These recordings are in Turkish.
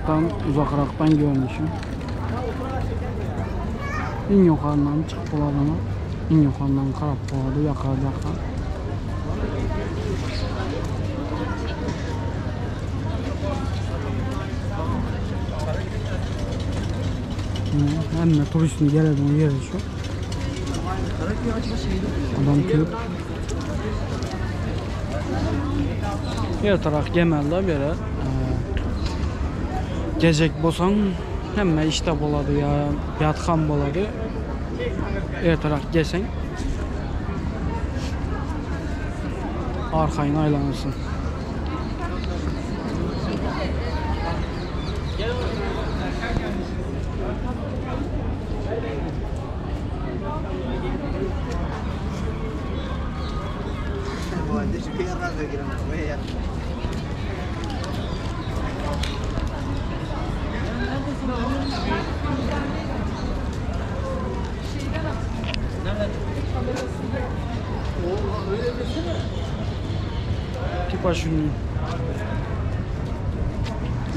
Tam uzakraktan görmüşüm. En yukarıdan çıkıp bulalım. En yukarıdan karab buladı, yakar. Hemen turistin geldiği yer şu. Adam köp. Her taraf gemelde böyle. Gecek bolsan hemen işte boladı ya, yatkan boladı. Her taraf gelsen arkayına aylanırsın. Tipaşın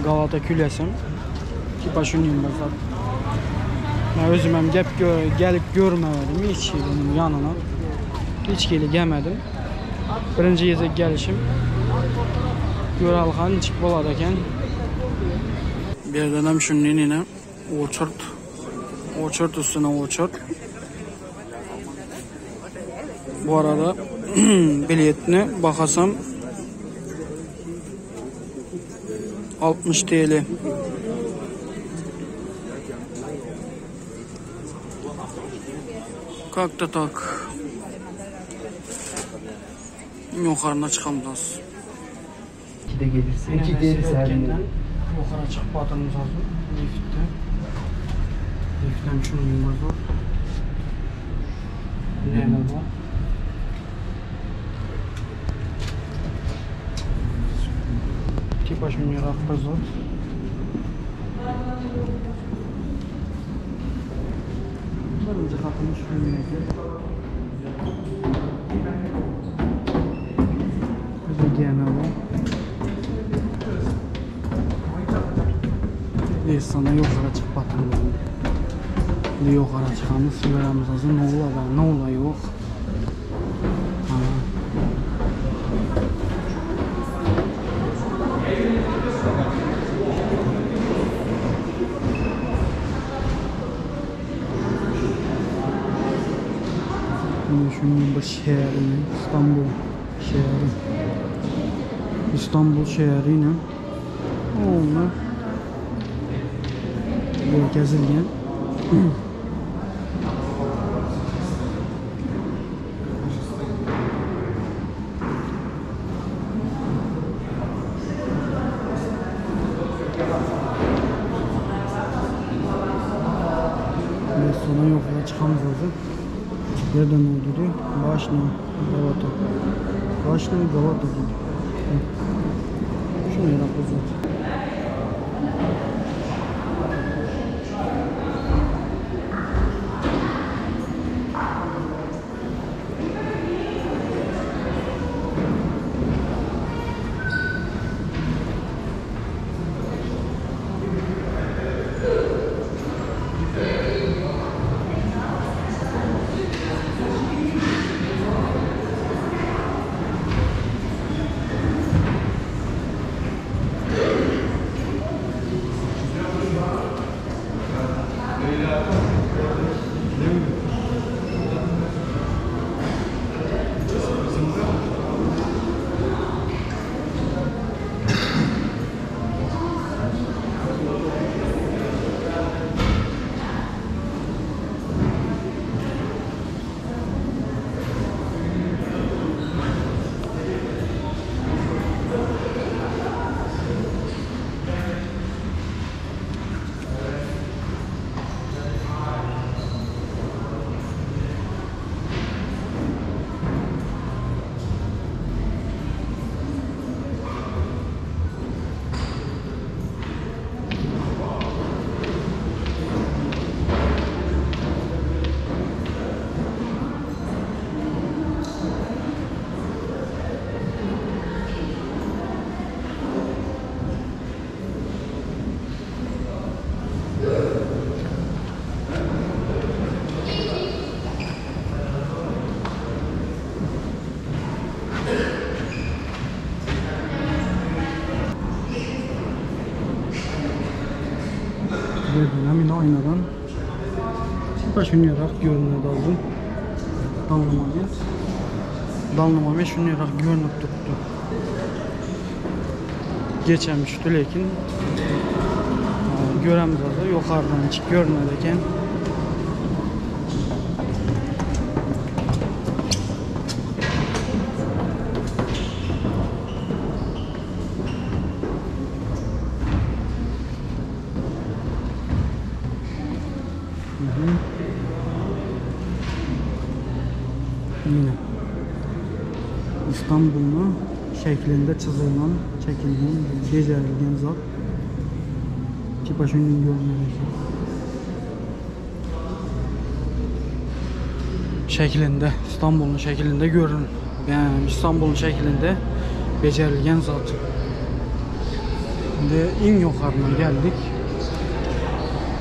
Galata Külesem Tipaşınıyım ben zaten. Ben özüm hem gelip görmedim hiç benim yanına. Hiç gelmedim. Birinci yezek gelişim. Göralkan çık boladaken. Bir dönem şunun yine uçurt üstüne uçurt. Bu arada biletine bakasam 60 TL. Kalk da tak. Yukarına çıkamaz. İki de gelirse. İki gelirse her yere. Yukarı çıkıp batırımız hazır. Liftte. Liftten şunu yılmaz var. Nerede var? Tipaş mı yarak bazı? Birinci katını şunu yiyeceğiz. Bize giyeme var. Biz sana yukarı çıkıp batıralım. Yukarı çıkanı sigaramız hazır. Ne ola var, ne ola yok. Şunun bu şehrini, İstanbul şehrini onunla gezilgen. Ve sonra yukarı çıkamız lazım. Nereden oldu diyor? Başlı Galata diyor. Şunu yapacağız. verdim yine aynadan. Şunlayarak görünüyor lazım. Damlama şunlayarak görünüp tuttu. Geçemişti lakin göremiz azı yukarıdan hiç görünmedikken. Yine İstanbul'un şeklinde çizilen, çekilген, becerilgen zat. Tipaşının görünmesi. Şeklinde, İstanbul'un şeklinde görün. Yani İstanbul'un şeklinde becerilgen zat. Şimdi en yukarıdan geldik.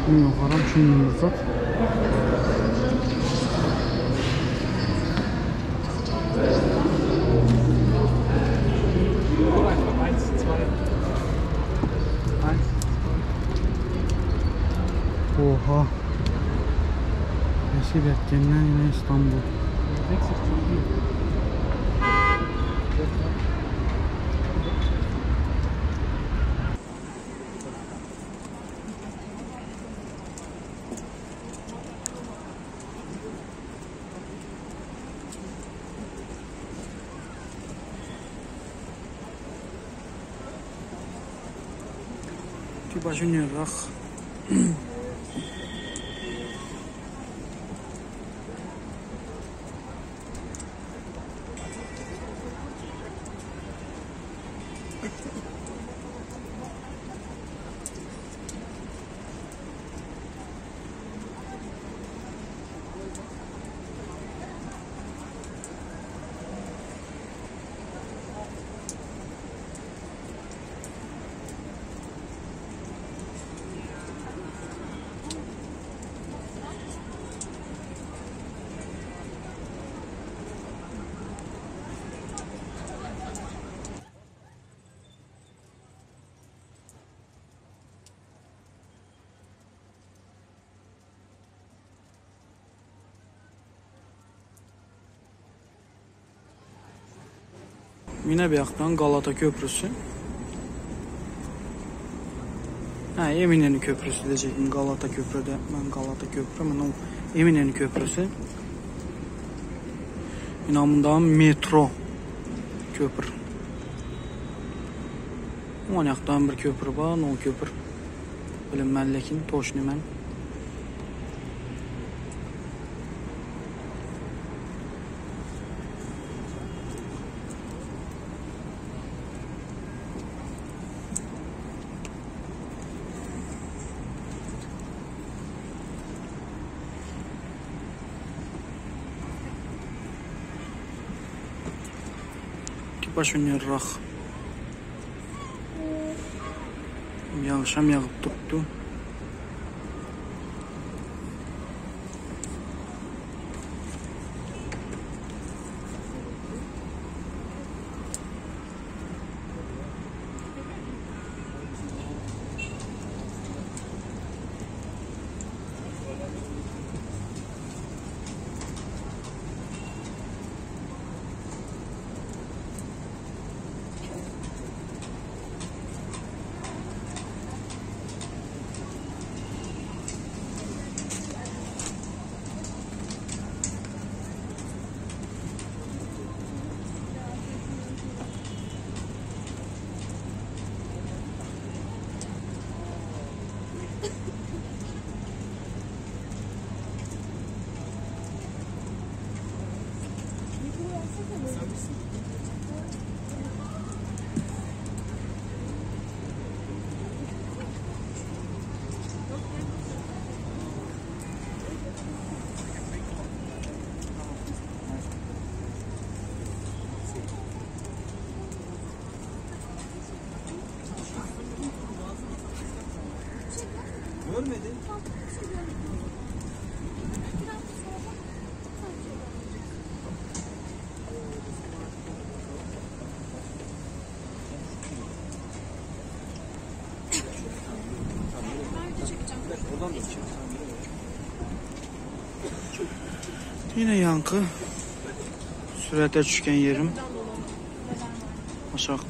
En yukarıdan şunun zat. Oha. Nasip ettiğinden yine İstanbul. Başınyarak yine bir yaktan Galata Köprüsü. Eminönü Köprüsü diyecektim. Galata Köprü'de. Ben Galata Köprü ama Eminönü Köprüsü. İnamından metro köprü. O yaktan bir köprü var. O köprü. Bilinmez lekin toşnimen. Başınyarak yağışam yağıp tuttu. Yine yankı. Sürate düşkən yerim. Aşağıda.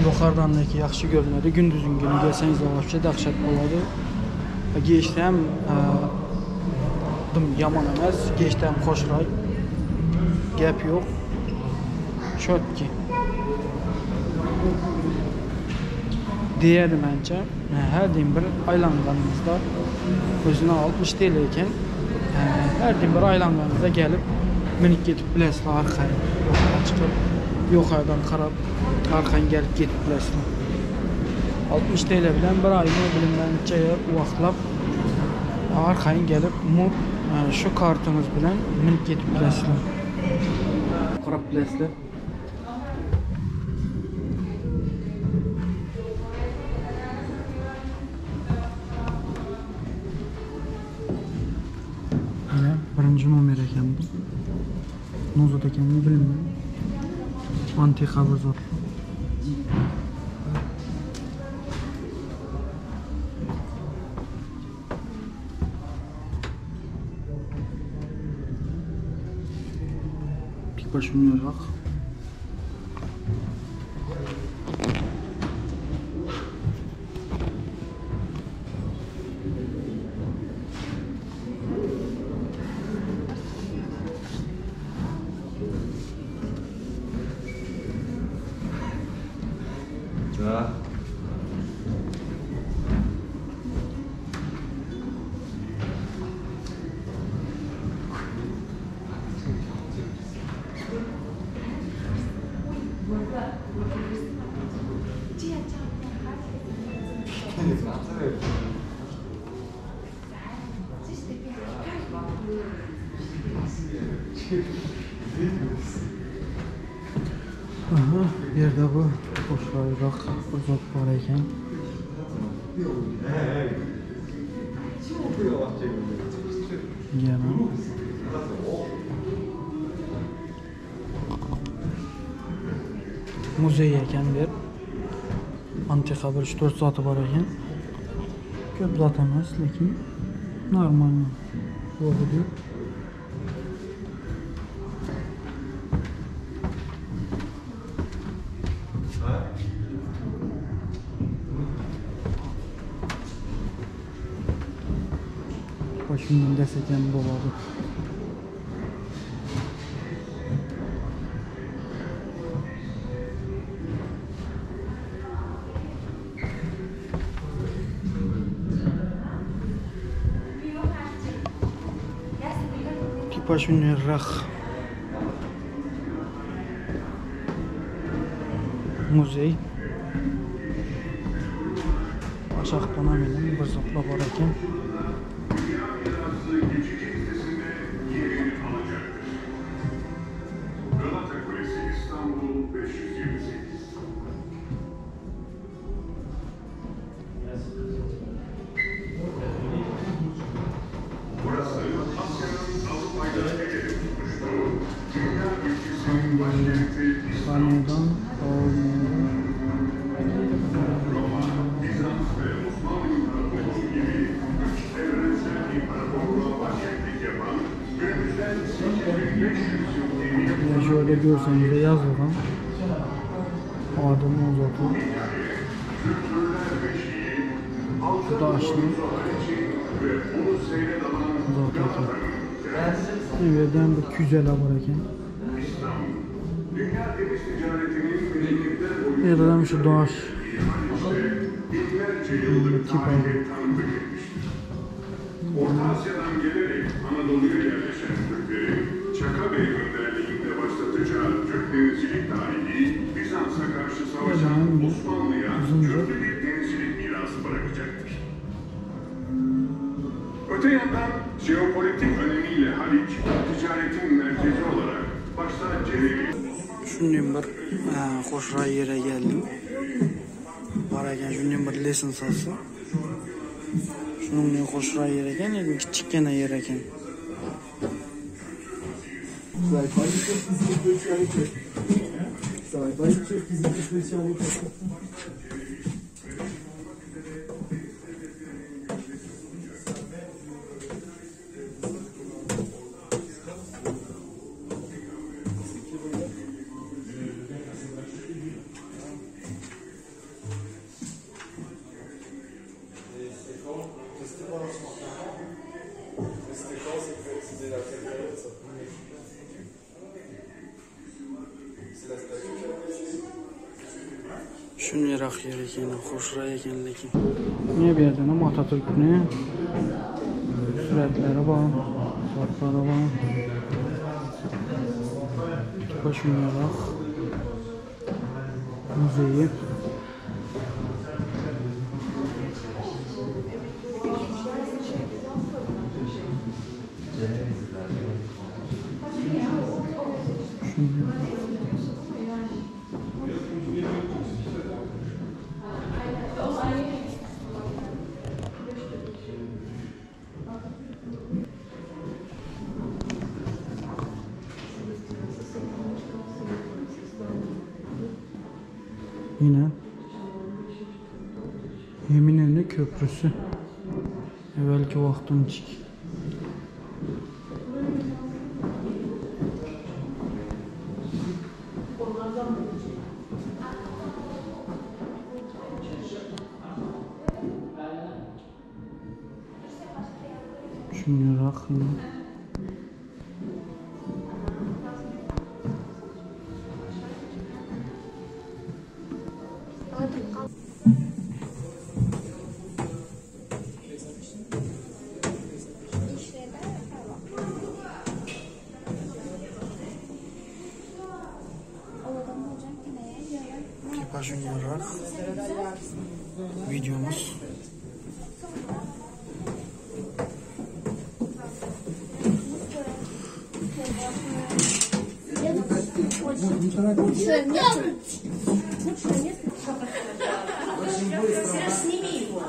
Yuxarıdan da ki yaxşı görünədi. Gündüzün günü gəlsəniz vəbşə dəhşət oladı. Geçdəm yaman əməz, geçdəm xoşray. Gəp yox. Şöt ki. Deyədi məncə, hər din bir aylanğanımızda özünə 60 deyiləkən hər din bir aylanğanımızda gəlib minik gedib biləsilə arxaya yoxaya çıxıb yoxadan qarab arxan gəlib gedib biləsilə 60 deyilə bilən bir ayını bilinməncəyə vaxtlab arxayın gəlib şu kartınız bilən minik gedib biləsilə qarab biləsilə birinci numara ekan bu. Nozat ekanini bilmirəm. Antika bir zot. Bir başımırak. Aha, bir de bu boşlayıraq uzat var ekan. Yana. Muzey ekan bir. Antika bir 3-4 zatı var ekan. Köp zat emas, lekin normal bo'ladi. Başımdan deseken doladı. Başımdan rak muzey aşağıdan eminim bir zotla var ekan. Sahneden şöyle görseniz de yazılan adamı uzatıyor. Daşlı uzatıyor. Evden bir güzel var ekan. Yerden şu daş tip aldı. Orta Asya'dan gelerek Anadolu'ya yerleşen Türkleri Çaka Bey önderliğinde başlatacağı Türk denizcilik tarihi Bizans'a karşı savaşan Osmanlı'ya köklü bir denizcilik mirası bırakacaktır. Öte yandan jeopolitik önemi ile Haliç, ticaretin merkezi olarak başta Cenevi. Şundan bir qo'shroq yerga keldim. Bor ekan, shundan bir lesin solsa. Shundan qo'shroq yer ekan, lekin kichikgina yer ekan. Shunday yer ekan, qo'shroq ekan lekin. Ne bu yerda ham Atatürk'ni suratlari bor, fotlari bor. Shunday muzeyi. Yine Eminönü Köprüsü. Evvelki vaktin çık. Şunu rakın. Başlıyoruz. Videomuz. Сними его.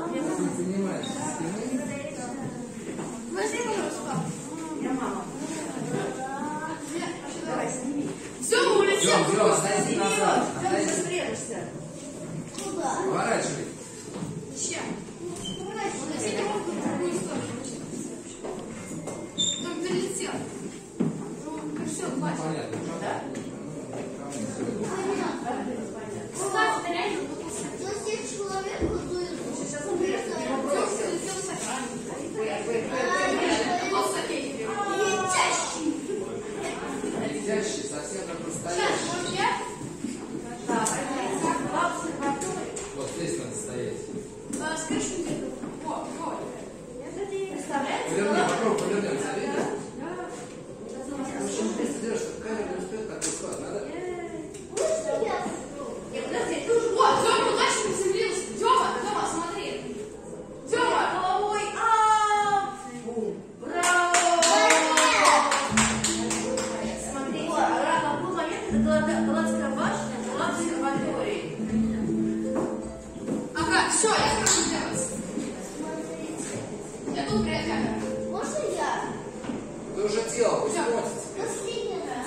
Все, улетел. Отойди назад. Ты спрячешься. Куда? Поворачивай. Зачем? Уносите руку в другую сторону. Там долетел. Все, хватит. Понятно. Да? Ставь на реально. Человек дует. Сейчас летящий, совсем как настоящий. Вот здесь надо стоять. Скажи мне, вот. Поверни, попробуй, поверни, смотри. Почему ты сделаешь, чтобы камера не успеет такой склад? Надо? Нет, подожди, ты уже... Вот, Тёма удачно приземлился. Тёма, смотри. Тёма, головой. Браво! Смотри, был момент, когда Галатская башня была в обсерватории. Ага, все, я скажу делать. Я тут камера. Можно я? Ты уже делал, пусть Тём, хватит.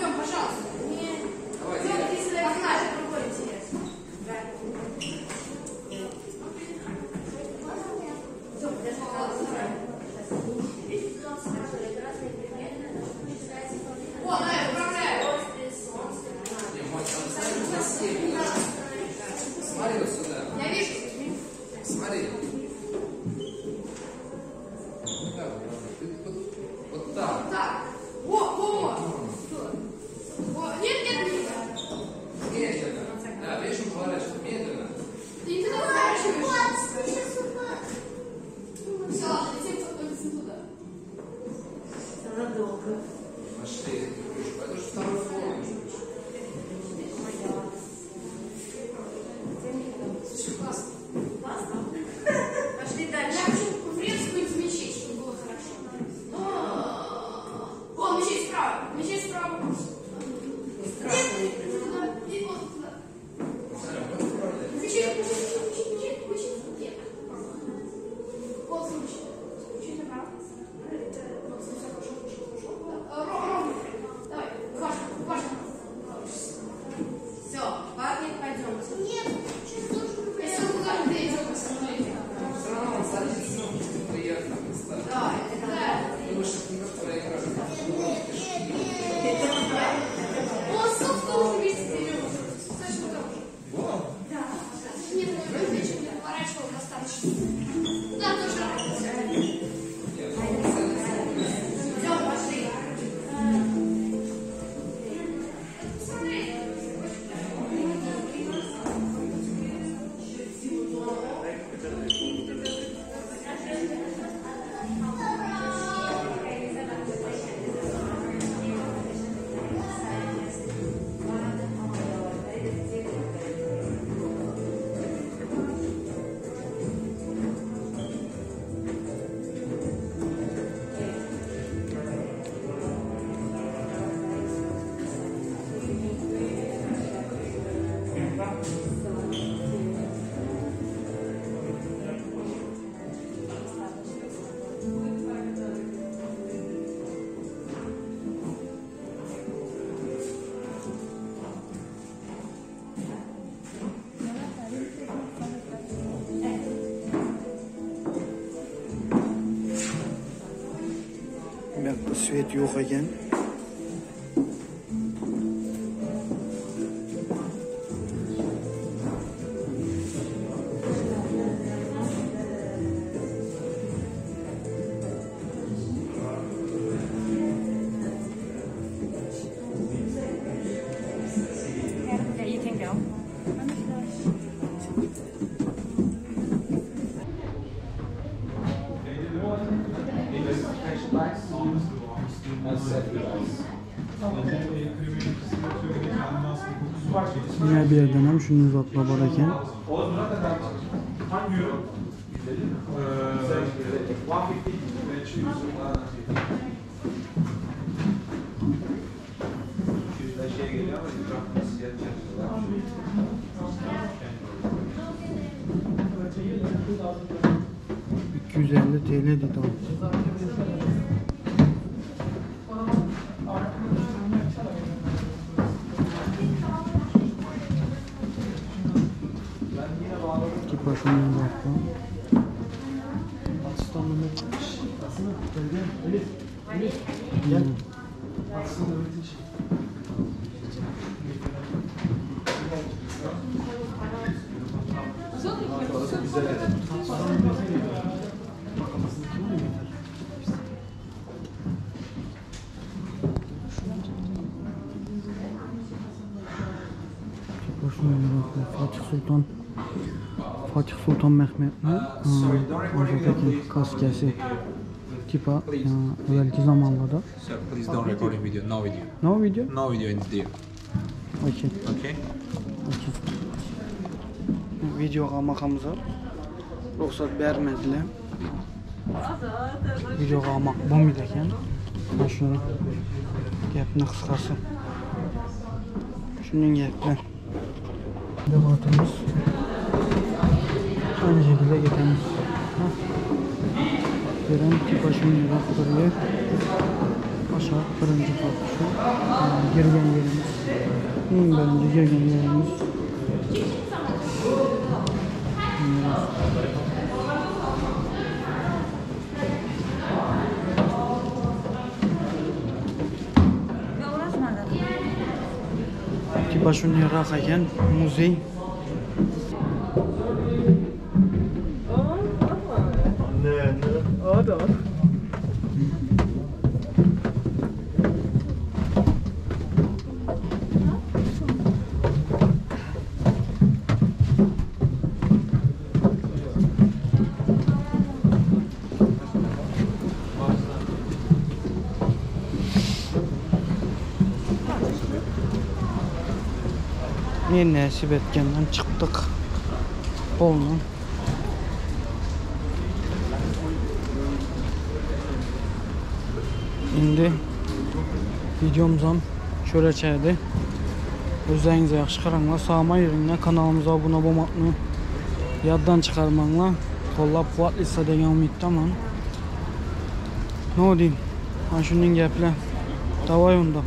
Тём, пожалуйста. Нет. Давай, Тём, делай. иди сюда, погнали, другой интерес. Тём, подожди, о, на это управляю. Не, Мать, там ставишь на степень. Смотри вот сюда. Я вижу. Смотри. Да, Svet yo'q ekan. Yeah, you can go. Yine bir yerden hem şunu uzatma bareken. $250 TL dedi abi. İki başımın yaptı. Gel. Fatih Sultan Mehmet'in Azat'taki kaskesi tipa evvelki zamanlarda. So please don't recording video. No video. No video? No video in there. Okay. Okay? Video almakamıza ruhsat vermediler. Video almak bu muydu ekan? Ben şunu gapni qisqasi. Şunun gaplar. Debatımız aynı şekilde getemiz. Gelen tipa şunu yaptırıyor. Aşağı birinci kapışı. Girgen yerimiz. Birinci girgen yerimiz. Tipa şunu yaparken muzey. Ne nasip etkenden çıktık. Olma. Şimdi videomuzdan şöyle çaydı. Özlerinize yaxşı qaranglar, sağma yeringlar, kanalımıza abone olmakni yaddan çıkarmanglar. Qo'llab quvvatlaysa degan umiddaman. Ne deyim? Mana shunday gaplar. Davay unda.